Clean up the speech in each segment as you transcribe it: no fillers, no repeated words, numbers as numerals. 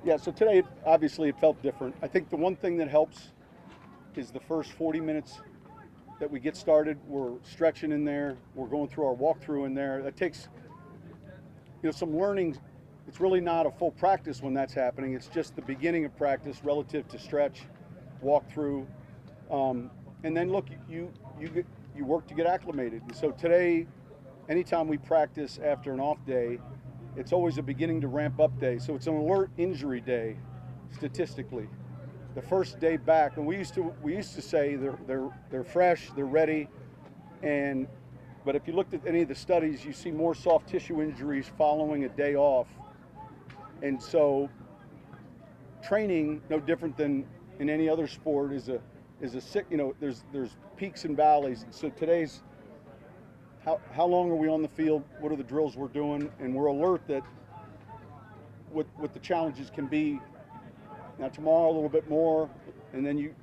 Yeah, so today, obviously, it felt different. I think the one thing that helps is the first 40 minutes that we get started. We're stretching in there. We're going through our walkthrough in there. That takes, some learning. It's really not a full practice when that's happening. It's just the beginning of practice relative to stretch, walkthrough, and then look, you work to get acclimated. And so today, anytime we practice after an off day, it's always a beginning to ramp up day. So it's an alert injury day, statistically. The first day back, and we used to say they're fresh, they're ready, and but if you looked at any of the studies, you see more soft tissue injuries following a day off, and so training, no different than in any other sport, is a sick. There's peaks and valleys. So today's how long are we on the field? What are the drills we're doing? And we're alert that what the challenges can be. Now tomorrow a little bit more, and then you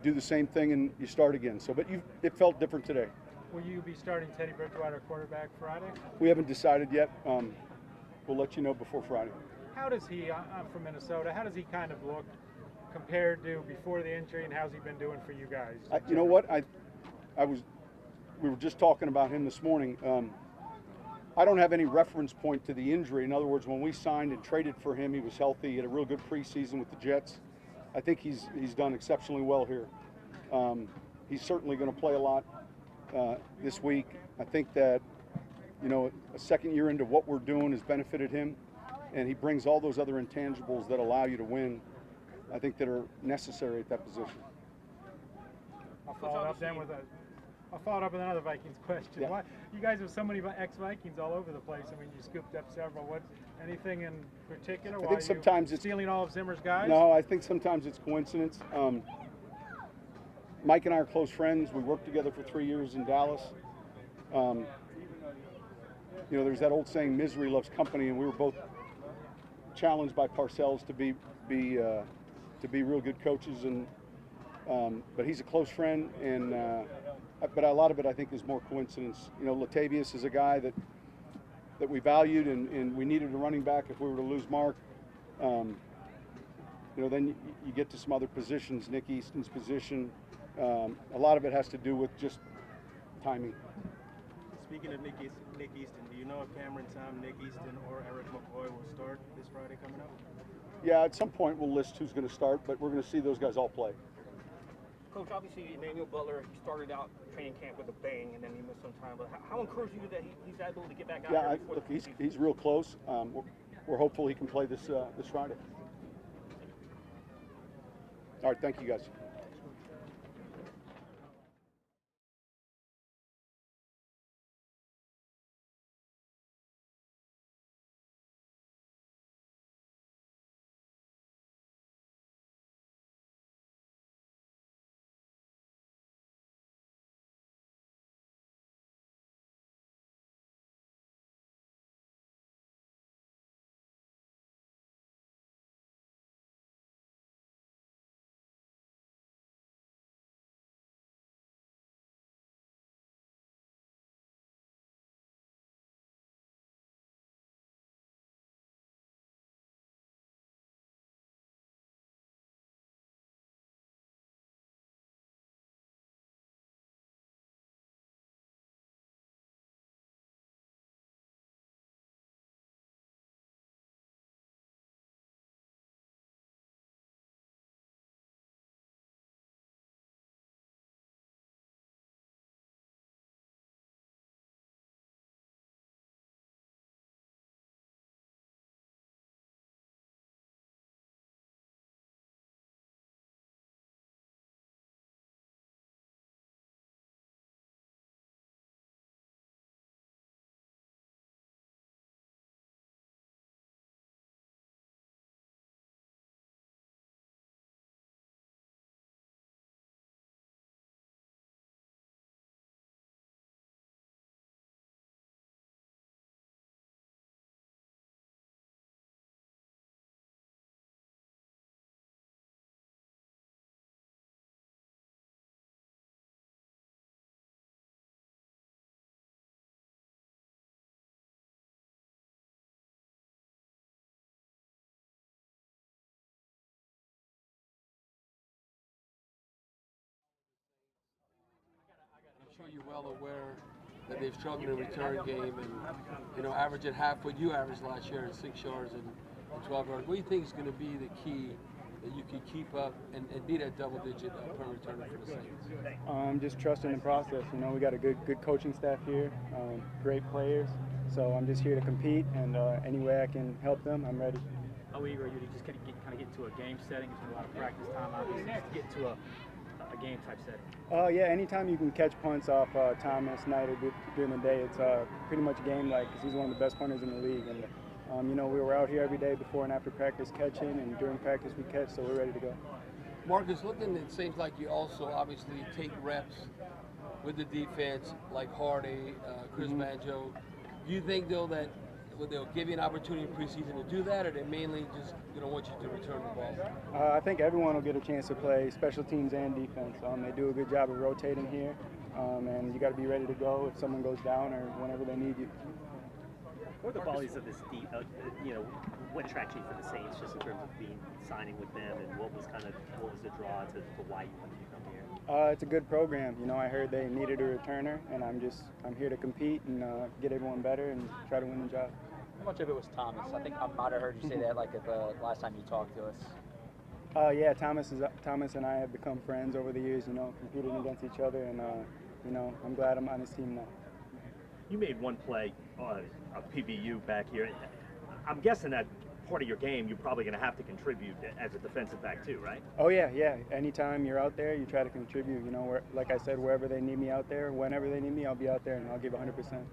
do the same thing and you start again. So, but it felt different today. Will you be starting Teddy Bridgewater quarterback Friday? We haven't decided yet. We'll let you know before Friday. How does he? I'm from Minnesota. How does he kind of look compared to before the injury, and how's he been doing for you guys? You know what? We were just talking about him this morning. I don't have any reference point to the injury. In other words, when we signed and traded for him, he was healthy. He had a real good preseason with the Jets. I think he's done exceptionally well here. He's certainly going to play a lot this week. I think that a second year into what we're doing has benefited him, and he brings all those other intangibles that allow you to win. I think that are necessary at that position. I'll follow it up with another Vikings question. Yeah. Why you guys have so many ex-Vikings all over the place? I mean, you scooped up several. Anything in particular? I think sometimes it's stealing all of Zimmer's guys. No, I think sometimes it's coincidence. Mike and I are close friends. We worked together for 3 years in Dallas. There's that old saying, "Misery loves company," and we were both challenged by Parcells to be real good coaches. And but he's a close friend, and but a lot of it I think is more coincidence. Latavius is a guy that we valued, and we needed a running back if we were to lose Mark. Then you get to some other positions, Nick Easton's position. A lot of it has to do with just timing. Speaking of Nick Easton, do you know if Cameron Tom, Nick Easton, or Eric McCoy will start this Friday coming up? Yeah, at some point we'll list who's going to start, but we're going to see those guys all play. Coach, obviously Emmanuel Butler started out training camp with a bang, and then he missed some time. But how encouraged are you that he's able to get back out there? Yeah, look, he's real close. We're hopeful he can play this Friday. All right, thank you guys. sure you're well aware that they've struggled in the return game and, averaging half what you averaged last year at 6 yards and 12 yards. What do you think is going to be the key that you can keep up and be that double-digit per returner for the Saints? Just trusting the process. We got a good coaching staff here, great players. So I'm just here to compete, and any way I can help them, I'm ready. How eager are you to just kind of get into a game setting? There's been a lot of practice time, obviously, just get into a game type setting. Yeah, anytime you can catch punts off Thomas Knight during the day, it's pretty much game-like because he's one of the best punters in the league. And we were out here every day before and after practice catching, and during practice we catch, so we're ready to go. Marcus, it seems like you also obviously take reps with the defense, like Hardy, Chris Banjo. Do you think, though, that they'll give you an opportunity in preseason to do that, or they mainly just want you to return the ball? I think everyone will get a chance to play special teams and defense. They do a good job of rotating here, and you got to be ready to go if someone goes down or whenever they need you. What are the qualities of this what attracts you for the Saints, just in terms of signing with them, and what was the draw to why you wanted to come here? It's a good program. I heard they needed a returner, and I'm here to compete and get everyone better and try to win the job. How much of it was Thomas? I think I might have heard you say that at the last time you talked to us. Yeah, Thomas and I have become friends over the years. Competing against each other, and I'm glad I'm on his team now. You made one play on a PBU back here. I'm guessing that part of your game you're probably going to have to contribute as a defensive back too, right? Oh yeah. Anytime you're out there, you try to contribute. Like I said, wherever they need me out there, whenever they need me, I'll be out there and I'll give 100%.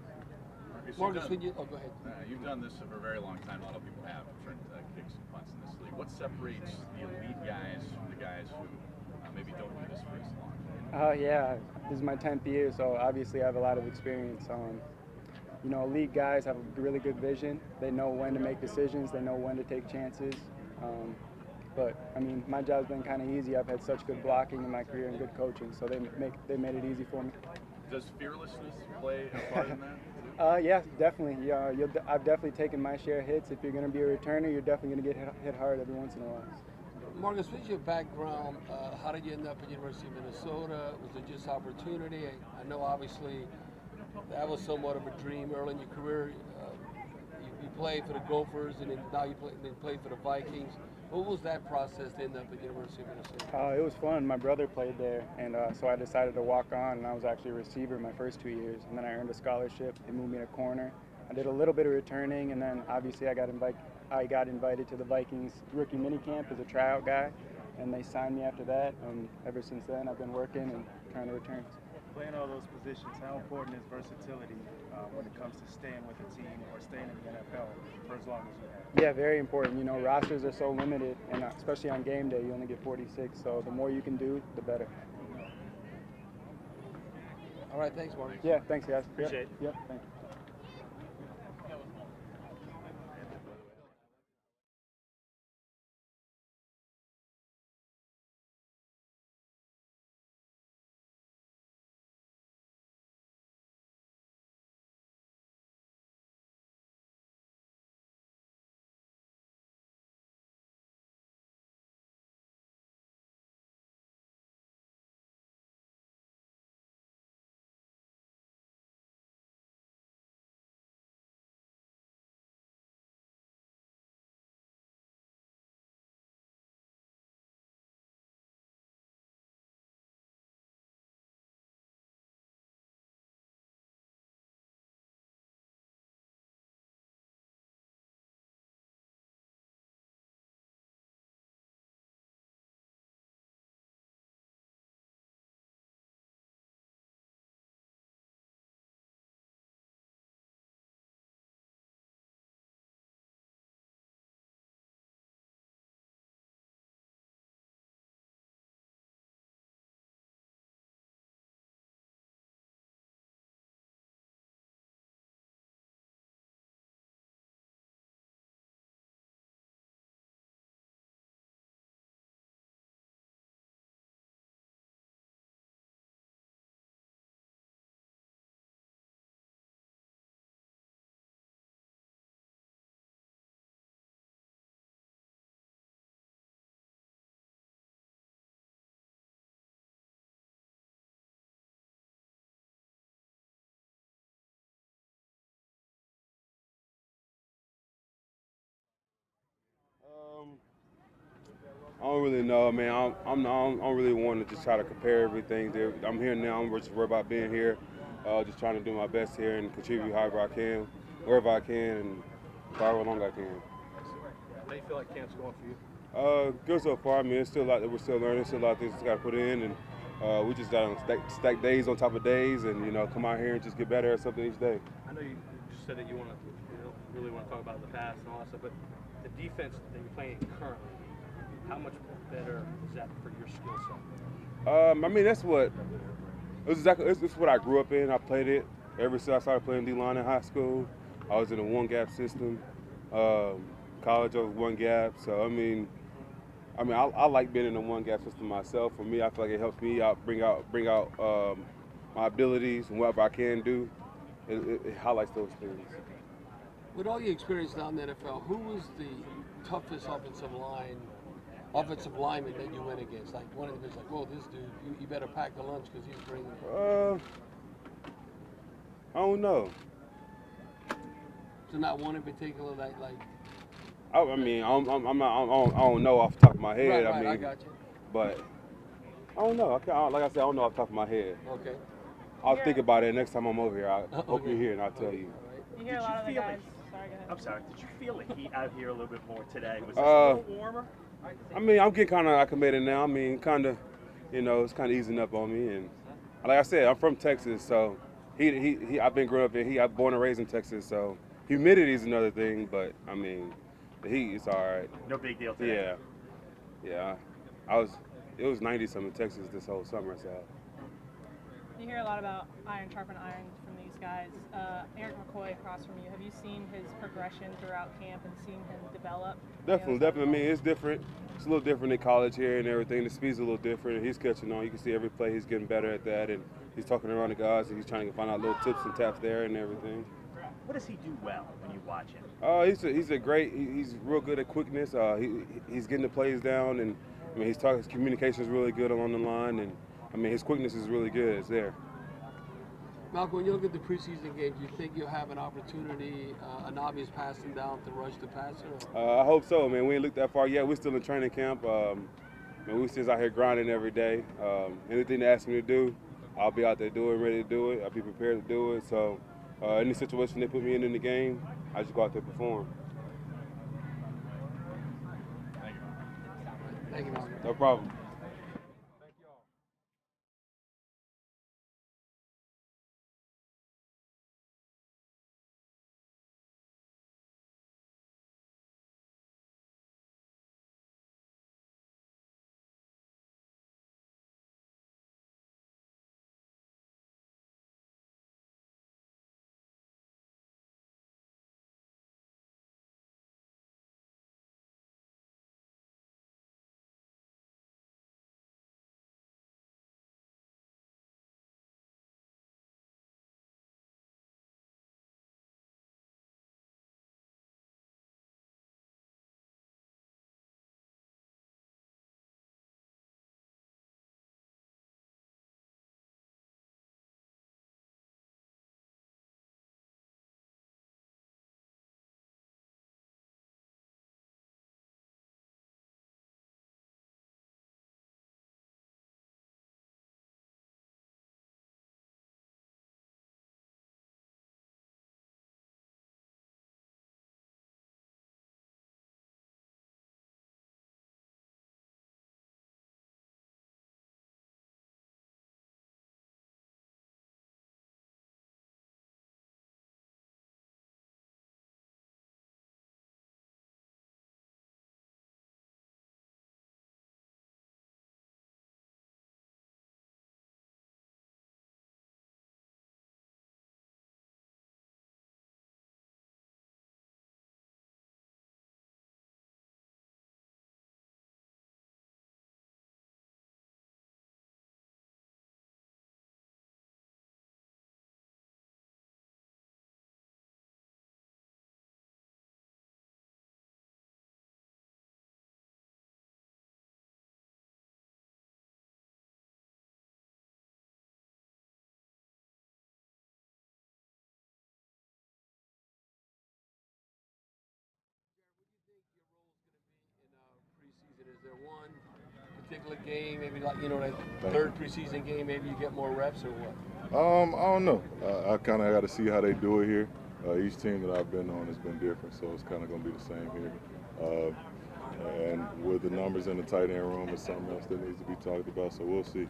Marcus, go ahead. You've done this for a very long time. A lot of people have returned kicks and punts in this league. What separates the elite guys from the guys who maybe don't do this for as long? Yeah, this is my 10th year, so obviously I have a lot of experience. Elite guys have a really good vision. They know when to make decisions. They know when to take chances. But my job's been kind of easy. I've had such good blocking in my career and good coaching, so they made it easy for me. Does fearlessness play a part in that? Yeah, definitely. Yeah, I've definitely taken my share of hits. If you're going to be a returner, you're definitely going to get hit hard every once in a while. Marcus, what's your background? How did you end up at University of Minnesota? Was it just opportunity? I know obviously that was somewhat of a dream early in your career. You played for the Gophers, and then now you play for the Vikings. What was that process to end up at University of Minnesota? It was fun. My brother played there, and so I decided to walk on, and I was actually a receiver my first 2 years. And then I earned a scholarship. They moved me to corner. I did a little bit of returning, and then obviously I got invited to the Vikings rookie minicamp as a tryout guy, and they signed me after that. And ever since then, I've been working and trying to return. Playing all those positions, how important is versatility when it comes to staying with a team or staying in the NFL for as long as you have? Yeah, very important. Rosters are so limited, and especially on game day, you only get 46. So the more you can do, the better. All right, thanks, Marcus. Yeah, thanks, guys. Appreciate it. Yep, thank you. don't really know, man. I don't really want to just try to compare everything. I'm here now. I'm just worried about being here, just trying to do my best here and contribute however I can, wherever I can, and for however long I can. How do you feel like camp's going for you? Good so far. I mean, it's still a lot that we're still learning. Still a lot of things we got to put in, and we just got to stack days on top of days, and come out here and just get better at something each day. I know you just said that you don't really want to talk about the past and all that stuff, but the defense that you're playing currently, how much better is that for your skill set? I mean, it's what I grew up in. I played it ever since I started playing D-line in high school. I was in a one-gap system. College, I was one gap. So I like being in a one-gap system myself. For me, I feel like it helps me out, bring out my abilities and whatever I can do. It highlights those things. With all your experience now in the NFL, who was the toughest offensive lineman that you went against? Like one of them is like, whoa, this dude, you better pack the lunch because he's bringing. I don't know. So not one in particular that like. I don't know off the top of my head. Right, I got you. But I don't know. Like I said, I don't know off the top of my head. Okay. I'll think about it next time I'm over here. I hope you're here and I'll tell you. You hear a lot of the guys. Sorry, go ahead. I'm sorry. Did you feel the heat out here a little bit more today? Was it a little warmer? I mean, I'm getting kind of acclimated now. I mean, kind of, it's kind of easing up on me. And like I said, I'm from Texas, so I've been growing up in heat. I'm born and raised in Texas, so humidity is another thing. But I mean, the heat is all right. No big deal today. Yeah. It was 90-something in Texas this whole summer, so. You hear a lot about iron sharpen iron from these guys. Eric McCoy across from you. Have you seen his progression throughout camp and seen him develop? Definitely. I mean, it's different. It's a little different in college here and everything. The speed's a little different. He's catching on. You can see every play he's getting better at that, and he's talking around the guys and he's trying to find out little tips and taps there and everything. What does he do well when you watch him? He's real good at quickness. He's getting the plays down, and I mean his communication is really good along the line, and I mean his quickness is really good. It's there. Malcolm, when you look at the preseason games, do you think you'll have an opportunity, an obvious passing down to rush the passer? I hope so, man. We ain't looked that far yet. We're still in training camp. We still out here grinding every day. Anything they ask me to do, I'll be out there doing, ready to do it. I'll be prepared to do it. So any situation they put me in the game, I just go out there and perform. Thank you, Malcolm. No problem. there one particular game, maybe like that third preseason game, maybe you get more reps or what? I don't know. I kind of got to see how they do it here. Each team that I've been on has been different, so it's kind of going to be the same here. And with the numbers in the tight end room, it's something else that needs to be talked about, so we'll see.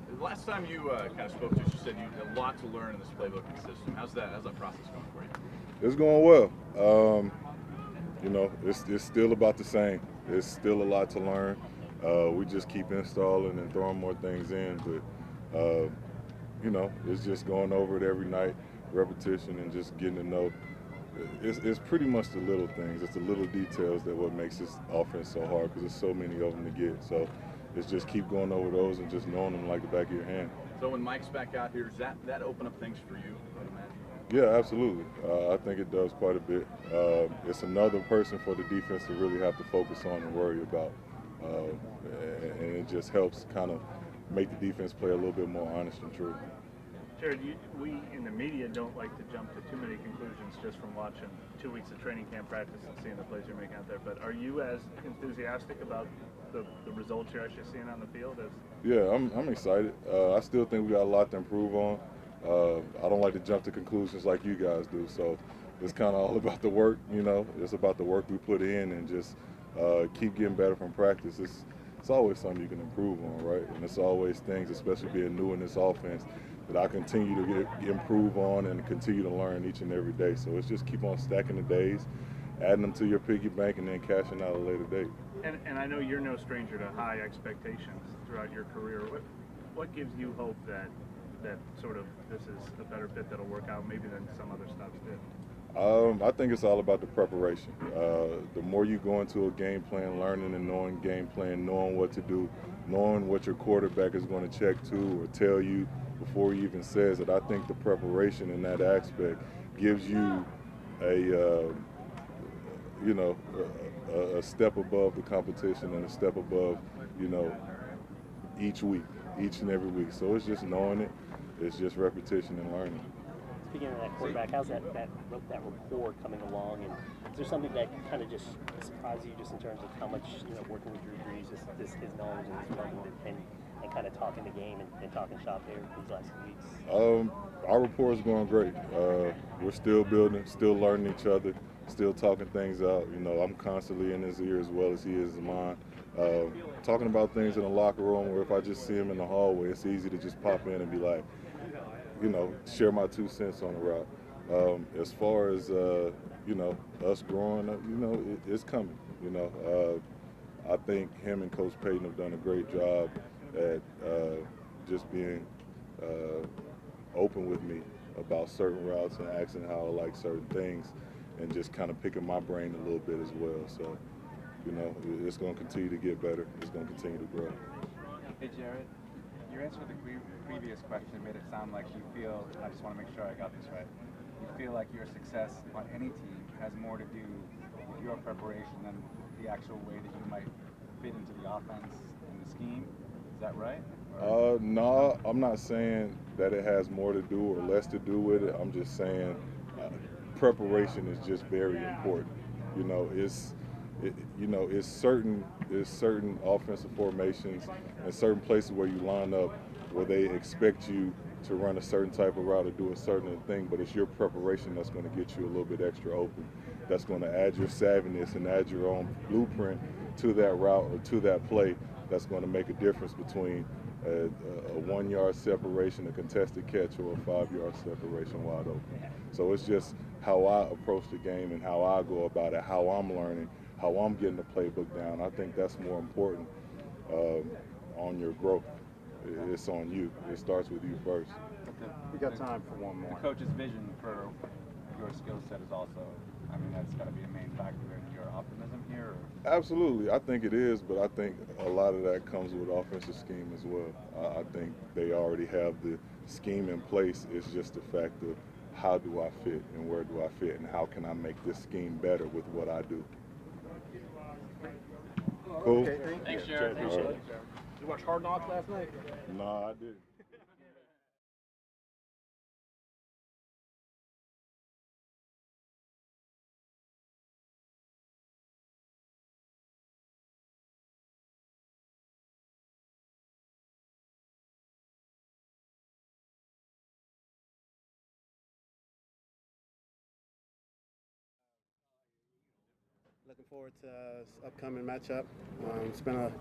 The last time you kind of spoke to us, you said you had a lot to learn in this playbook and system. How's that process going for you? It's going well. It's still about the same. It's still a lot to learn. We just keep installing and throwing more things in, but it's just going over it every night, repetition, and just getting to know. It's pretty much the little things. It's the little details that what makes this offense so hard because there's so many of them to get. So it's just keep going over those and just knowing them like the back of your hand. So when Mike's back out here, does that open up things for you, I would imagine? Yeah, absolutely. I think it does quite a bit. It's another person for the defense to really have to focus on and worry about. And it just helps kind of make the defense play a little bit more honest and true. Jared, we in the media don't like to jump to too many conclusions just from watching 2 weeks of training camp practice and seeing the plays you're making out there. But are you as enthusiastic about the results you're actually seeing on the field as? Yeah, I'm excited. I still think we got a lot to improve on. I don't like to jump to conclusions like you guys do. So it's kind of all about the work, It's about the work we put in and just keep getting better from practice. It's always something you can improve on, right? And it's always things, especially being new in this offense, that I continue to improve on and continue to learn each and every day. So it's just keep on stacking the days, adding them to your piggy bank, and then cashing out at a later date. And I know you're no stranger to high expectations throughout your career. What gives you hope that sort of this is a better fit that'll work out maybe than some other stops did? I think it's all about the preparation. The more you go into a game plan, learning and knowing game plan, knowing what to do, knowing what your quarterback is going to check to or tell you before he even says it, I think the preparation in that aspect gives you a step above the competition and a step above, each week, each and every week. So it's just knowing it. It's just repetition and learning. Speaking of that quarterback, how's that rapport coming along? And is there something that kind of just surprises you just in terms of how much, working with Drew Brees, his knowledge and his learning and kind of talking the game and talking shop there these last 2 weeks? Our rapport is going great. We're still building, still learning each other, still talking things out. I'm constantly in his ear as well as he is in mine. Talking about things in the locker room, or if I just see him in the hallway, it's easy to just pop in and be like, share my 2 cents on the route. As far as, us growing up, it's coming, I think him and Coach Payton have done a great job at just being open with me about certain routes and asking how I like certain things and just kind of picking my brain a little bit as well. So, it's going to continue to get better. It's going to continue to grow. Hey, Jared, your answer to the previous question made it sound like you feel, and I just want to make sure I got this right, you feel like your success on any team has more to do with your preparation than the actual way that you might fit into the offense and the scheme. Is that right? No, I'm not saying that it has more to do or less to do with it. I'm just saying preparation is just very important. It's certain offensive formations and certain places where you line up where they expect you to run a certain type of route or do a certain thing, but it's your preparation that's going to get you a little bit extra open. That's going to add your savviness and add your own blueprint to that route or to that play. That's going to make a difference between a 1 yard separation, a contested catch, or a 5 yard separation wide open. So it's just how I approach the game and how I go about it, how I'm learning, how I'm getting the playbook down. I think that's more important on your growth. It's on you. It starts with you first. We got time for one more. The coach's vision for your skill set is also, that's got to be a main factor in your optimism here? Or? Absolutely. I think it is, but I think a lot of that comes with offensive scheme as well. I think they already have the scheme in place. It's just the fact of how do I fit and where do I fit and how can I make this scheme better with what I do. Cool. Okay, thanks, Jared. Appreciate it. Did you watch Hard Knocks last night? No, I didn't. Looking forward to this upcoming matchup. It's been a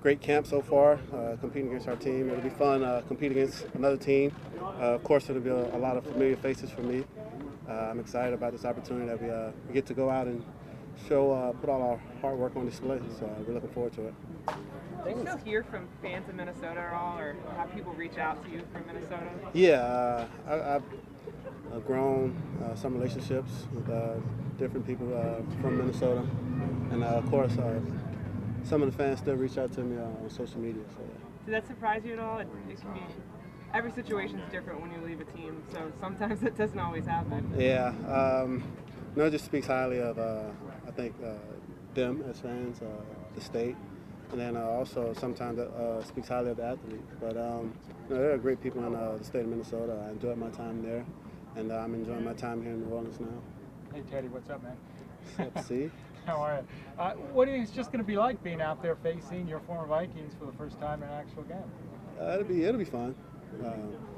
great camp so far, competing against our team. It'll be fun competing against another team. Of course, it'll be a lot of familiar faces for me. I'm excited about this opportunity that we get to go out and show, put all our hard work on display. So we're looking forward to it. Do you still hear from fans of Minnesota at all, or have people reach out to you from Minnesota? Yeah, I've grown some relationships with different people from Minnesota, and of course, some of the fans still reach out to me on social media. So. Did that surprise you at all? It can be, every situation is different when you leave a team, so sometimes it doesn't always happen. Yeah, no, it just speaks highly of I think them as fans, the state. And then also sometimes it speaks highly of the athlete. But there are great people in the state of Minnesota. I enjoyed my time there, and I'm enjoying my time here in New Orleans now. Hey Teddy, what's up, man? Let's see. How are you? What do you think it's just going to be like being out there facing your former Vikings for the first time in an actual game? It'll be fun.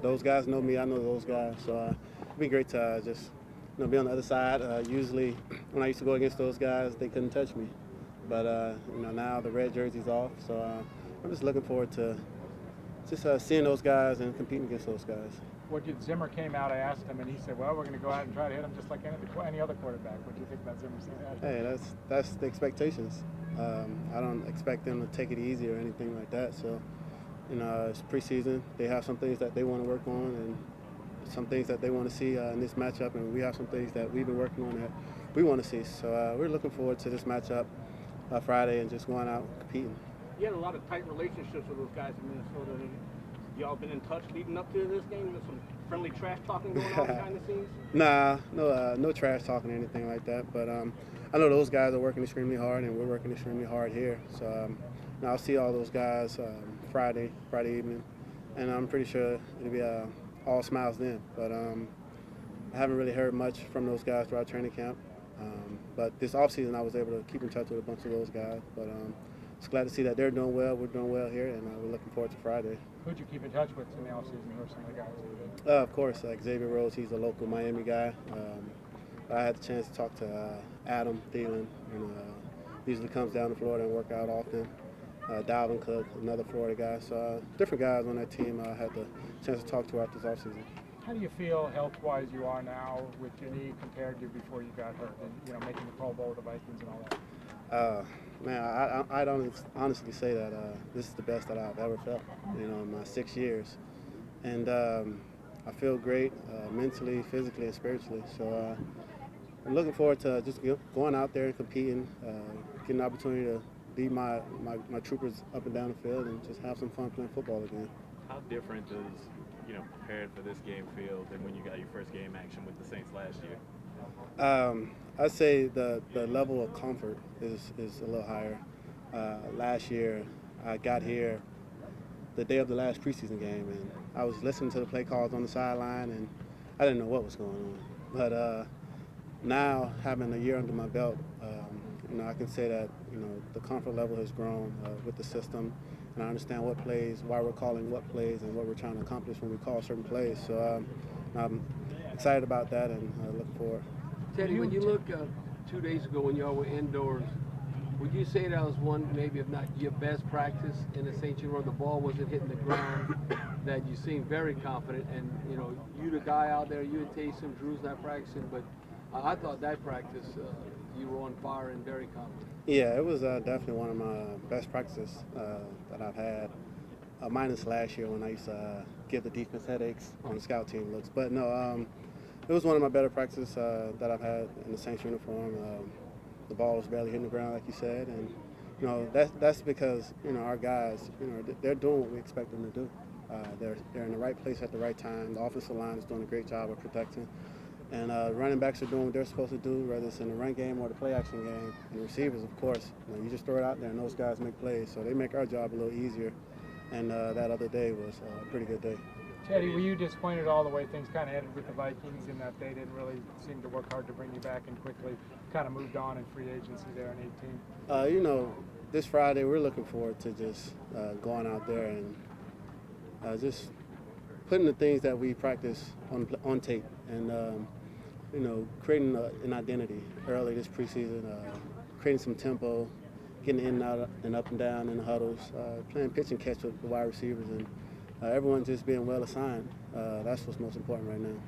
Those guys know me. I know those guys. So it'll be great to just be on the other side. Usually, when I used to go against those guys, they couldn't touch me. But now the red jersey's off, so I'm just looking forward to just seeing those guys and competing against those guys. Zimmer came out, I asked him, and he said, well, we're going to go out and try to hit him just like any other quarterback. What do you think about Zimmer saying that? Hey, that's the expectations. I don't expect them to take it easy or anything like that. So, it's preseason. They have some things that they want to work on and some things that they want to see in this matchup, and we have some things that we've been working on that we want to see. So we're looking forward to this matchup Friday and just going out competing. You had a lot of tight relationships with those guys in Minnesota. Y'all been in touch leading up to this game? With some friendly trash talking going on behind the scenes? Nah, no trash talking or anything like that. But I know those guys are working extremely hard, and we're working extremely hard here. So I'll see all those guys Friday evening, and I'm pretty sure it'll be all smiles then. But I haven't really heard much from those guys throughout training camp. But this offseason, I was able to keep in touch with a bunch of those guys. But just glad to see that they're doing well. We're doing well here, and we're looking forward to Friday. Who'd you keep in touch with in the offseason? Who are some of the guys? Of course, Xavier Rhodes. He's a local Miami guy. I had the chance to talk to Adam Thielen, and usually comes down to Florida and work out often. Dalvin Cook, another Florida guy. So different guys on that team I had the chance to talk to after this offseason. How do you feel health-wise you are now with your knee compared to before you got hurt and making the Pro Bowl with the Vikings and all that? Man, I don't honestly say that this is the best that I've ever felt, in my 6 years. And I feel great mentally, physically, and spiritually. So I'm looking forward to just going out there and competing, getting an opportunity to lead my troopers up and down the field and just have some fun playing football again. How different does preparing for this game feel than when you got your first game action with the Saints last year? I'd say the level of comfort is a little higher. Last year, I got here the day of the last preseason game, and I was listening to the play calls on the sideline, and I didn't know what was going on. But now, having a year under my belt, I can say that the comfort level has grown with the system, and I understand what plays, why we're calling what plays, and what we're trying to accomplish when we call certain plays. So I'm excited about that and looking forward. Teddy, when you look 2 days ago when y'all were indoors, would you say that was one, maybe if not your best practice in the St. Jerome? The ball wasn't hitting the ground, that you seemed very confident, and you the guy out there, you and Taysom, Drew's not practicing, but I thought that practice you were on fire and very confident. Yeah, it was definitely one of my best practices that I've had, minus last year when I used to give the defense headaches on the scout team looks. But no, it was one of my better practices that I've had in the Saints uniform. The ball was barely hitting the ground, like you said, and that's because our guys, they're doing what we expect them to do. They're in the right place at the right time. The offensive line is doing a great job of protecting. And running backs are doing what they're supposed to do, whether it's in the run game or the play action game. And receivers, of course, you just throw it out there and those guys make plays. So they make our job a little easier. And that other day was a pretty good day. Teddy, were you disappointed all the way things kind of ended with the Vikings in that they didn't really seem to work hard to bring you back and quickly kind of moved on in free agency there in 18? This Friday we're looking forward to just going out there and just putting the things that we practice on tape and creating an identity early this preseason. creating some tempo, getting in and out and up and down in the huddles, playing pitch and catch with the wide receivers, and everyone just being well assigned. That's what's most important right now.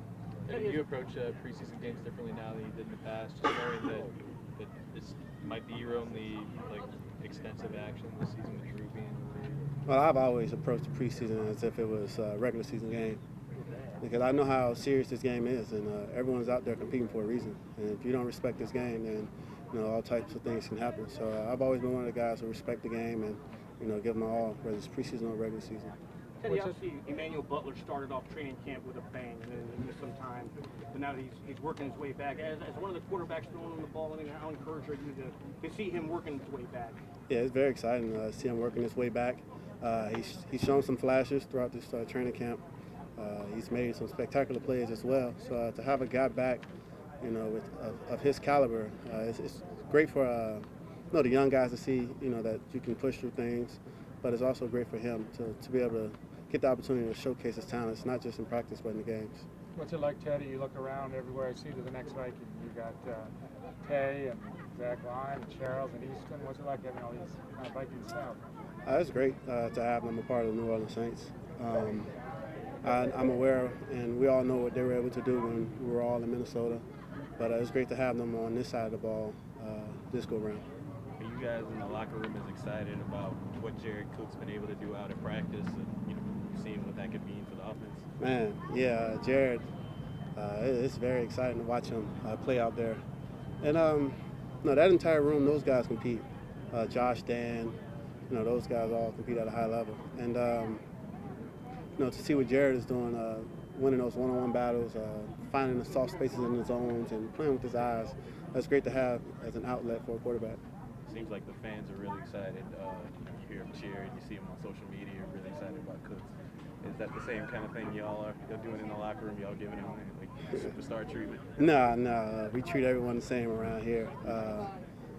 And do you approach preseason games differently now than you did in the past, just knowing that this might be your only extensive action this season with Drew being in the league? Well, I've always approached the preseason as if it was a regular season game, because I know how serious this game is, and everyone's out there competing for a reason. And if you don't respect this game, then all types of things can happen. So I've always been one of the guys who respect the game and give them all, whether it's preseason or regular season. Teddy, obviously Emmanuel Butler started off training camp with a bang and then missed some time, but now that he's working his way back. As one of the quarterbacks throwing the ball, how encouraged are you to see him working his way back? Yeah, it's very exciting to see him working his way back. He's shown some flashes throughout this training camp. He's made some spectacular plays as well. So to have a guy back, of his caliber, it's great for the young guys to see, that you can push through things. But it's also great for him to be able to get the opportunity to showcase his talents, not just in practice but in the games. What's it like, Teddy? You look around everywhere I see to the next Viking. You got Tay and Zach Line and Charles and Easton. What's it like having all these kind of Vikings south? It's great to have them a part of the New Orleans Saints. I'm aware, and we all know what they were able to do when we were all in Minnesota. But it's great to have them on this side of the ball this go round. Are you guys in the locker room as excited about what Jared Cook's been able to do out at practice and seeing what that could mean for the offense? Man, yeah, Jared, it's very exciting to watch him play out there. And that entire room, those guys compete. Josh, Dan, those guys all compete at a high level. And to see what Jared is doing, winning those one-on-one battles, finding the soft spaces in the zones, and playing with his eyes, that's great to have as an outlet for a quarterback. Seems like the fans are really excited. You hear them cheer, and you see them on social media, really excited about Cooks. Is that the same kind of thing y'all are doing in the locker room? Y'all giving him superstar treatment? No, we treat everyone the same around here.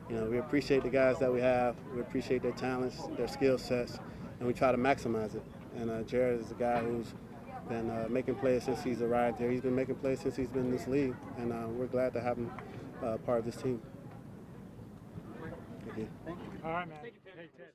We appreciate the guys that we have. We appreciate their talents, their skill sets, and we try to maximize it. And Jared is a guy who's been making plays since he's arrived here. He's been making plays since he's been in this league, and we're glad to have him part of this team. Thank you. All right, man. Thank you, Ted.